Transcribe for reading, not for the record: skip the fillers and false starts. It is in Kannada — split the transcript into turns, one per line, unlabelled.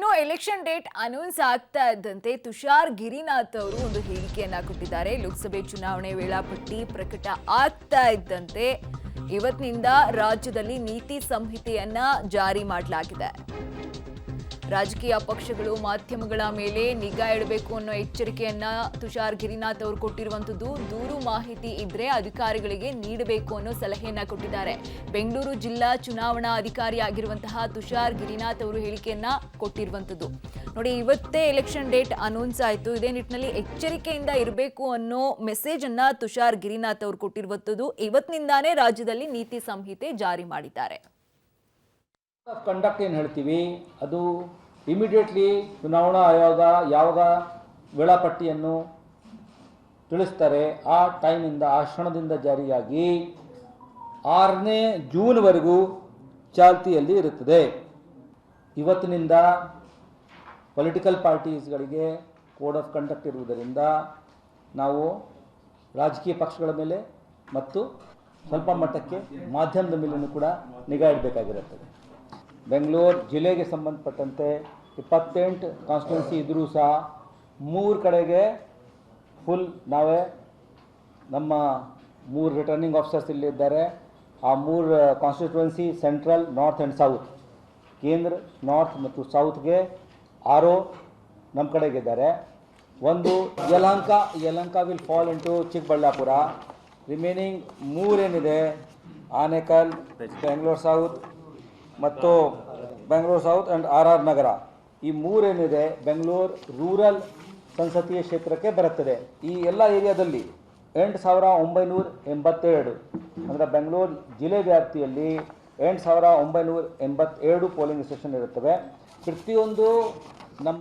ಇನ್ನು ಎಲೆಕ್ಷನ್ ಡೇಟ್ ಅನೌನ್ಸ್ ಆಗ್ತಾ ಇದ್ದಂತೆ ತುಷಾರ್ ಗಿರಿನಾಥ್ ಅವರು ಒಂದು ಹೇಳಿಕೆಯನ್ನ ಕೊಟ್ಟಿದ್ದಾರೆ. ಲೋಕಸಭೆ ಚುನಾವಣೆ ವೇಳಾಪಟ್ಟಿ ಪ್ರಕಟ ಆಗ್ತಾ ಇದ್ದಂತೆ ಇವತ್ತಿನಿಂದ ರಾಜ್ಯದಲ್ಲಿ ನೀತಿ ಸಂಹಿತೆಯನ್ನ ಜಾರಿ ಮಾಡಲಾಗಿದೆ. ರಾಜಕೀಯ ಪಕ್ಷಗಳು ಮಾಧ್ಯಮಗಳ ಮೇಲೆ ನಿಗಾ ಇಡಬೇಕು ಅನ್ನೋ ಎಚ್ಚರಿಕೆಯನ್ನ ತುಷಾರ್ ಗಿರಿನಾಥ್ ಅವರು ಕೊಟ್ಟಿರುವಂತದ್ದು. ದೂರು ಮಾಹಿತಿ ಇದ್ರೆ ಅಧಿಕಾರಿಗಳಿಗೆ ನೀಡಬೇಕು ಅನ್ನೋ ಸಲಹೆಯನ್ನ ಕೊಟ್ಟಿದ್ದಾರೆ. ಬೆಂಗಳೂರು ಜಿಲ್ಲಾ ಚುನಾವಣಾ ಅಧಿಕಾರಿ ಆಗಿರುವಂತಹ ತುಷಾರ್ ಗಿರಿನಾಥ್ ಅವರು ಹೇಳಿಕೆಯನ್ನ ಕೊಟ್ಟಿರುವಂತದ್ದು. ನೋಡಿ, ಇವತ್ತೇ ಎಲೆಕ್ಷನ್ ಡೇಟ್ ಅನೌನ್ಸ್ ಆಯಿತು. ಇದೇ ನಿಟ್ಟಿನಲ್ಲಿ ಎಚ್ಚರಿಕೆಯಿಂದ ಇರಬೇಕು ಅನ್ನೋ ಮೆಸೇಜ್ ಅನ್ನ ತುಷಾರ್ ಗಿರಿನಾಥ್ ಅವರು ಕೊಟ್ಟಿರುವಂತದ್ದು. ಇವತ್ತಿನಿಂದಾನೇ ರಾಜ್ಯದಲ್ಲಿ ನೀತಿ ಸಂಹಿತೆ ಜಾರಿ ಮಾಡಿದ್ದಾರೆ.
ಕಂಡಕ್ಟ್ ಏನು ಹೇಳ್ತೀವಿ ಅದು ಇಮಿಡಿಯೇಟ್ಲಿ ಚುನಾವಣಾ ಆಯೋಗ ಯಾವಾಗ ವೇಳಾಪಟ್ಟಿಯನ್ನು ತಿಳಿಸ್ತಾರೆ ಆ ಟೈಮಿಂದ ಆ ಕ್ಷಣದಿಂದ ಜಾರಿಯಾಗಿ 6ನೇ ಜೂನ್ವರೆಗೂ ಚಾಲ್ತಿಯಲ್ಲಿ ಇರುತ್ತದೆ. ಇವತ್ತಿನಿಂದ ಪೊಲಿಟಿಕಲ್ ಪಾರ್ಟೀಸ್ಗಳಿಗೆ ಕೋಡ್ ಆಫ್ ಕಂಡಕ್ಟ್ ಇರುವುದರಿಂದ ನಾವು ರಾಜಕೀಯ ಪಕ್ಷಗಳ ಮೇಲೆ ಮತ್ತು ಸ್ವಲ್ಪ ಮಟ್ಟಕ್ಕೆ ಮಾಧ್ಯಮದ ಮೇಲೂ ಕೂಡ ನಿಗಾ ಇಡಬೇಕಾಗಿರುತ್ತದೆ. ಬೆಂಗಳೂರು ಜಿಲ್ಲೆಗೆ ಸಂಬಂಧಪಟ್ಟಂತೆ 28 ಕಾನ್ಸ್ಟಿಟ್ಯೂನ್ಸಿ ಇದ್ದರೂ ಸಹ 3 ಕಡೆಗೆ ಫುಲ್ ನಾವೇ ನಮ್ಮ 3 ರಿಟರ್ನಿಂಗ್ ಆಫೀಸರ್ಸ್ ಇಲ್ಲಿದ್ದಾರೆ. ಆ 3 constituency central, north and south, ಕೇಂದ್ರ, ನಾರ್ತ್ ಮತ್ತು ಸೌತ್ಗೆ RO ನಮ್ಮ ಕಡೆಗಿದ್ದಾರೆ. ಒಂದು Yelahanka will fall into Chikkaballapur. Remaining 3 ಏನಿದೆ ಆನೇಕಲ್, ಬೆಂಗಳೂರು ಸೌತ್ ಮತ್ತು Bengaluru south and RR Nagar, ಈ 3 ಏನಿದೆ ಬೆಂಗಳೂರು ರೂರಲ್ ಸಂಸದೀಯ ಕ್ಷೇತ್ರಕ್ಕೆ ಬರುತ್ತದೆ. ಈ ಎಲ್ಲ ಏರಿಯಾದಲ್ಲಿ 8987 ಅಂದರೆ ಬೆಂಗಳೂರು ಜಿಲ್ಲೆ ವ್ಯಾಪ್ತಿಯಲ್ಲಿ 8987 ಪೋಲಿಂಗ್ ಸ್ಟೇಷನ್ ಇರುತ್ತವೆ. ಪ್ರತಿಯೊಂದು ನಮ್ಮ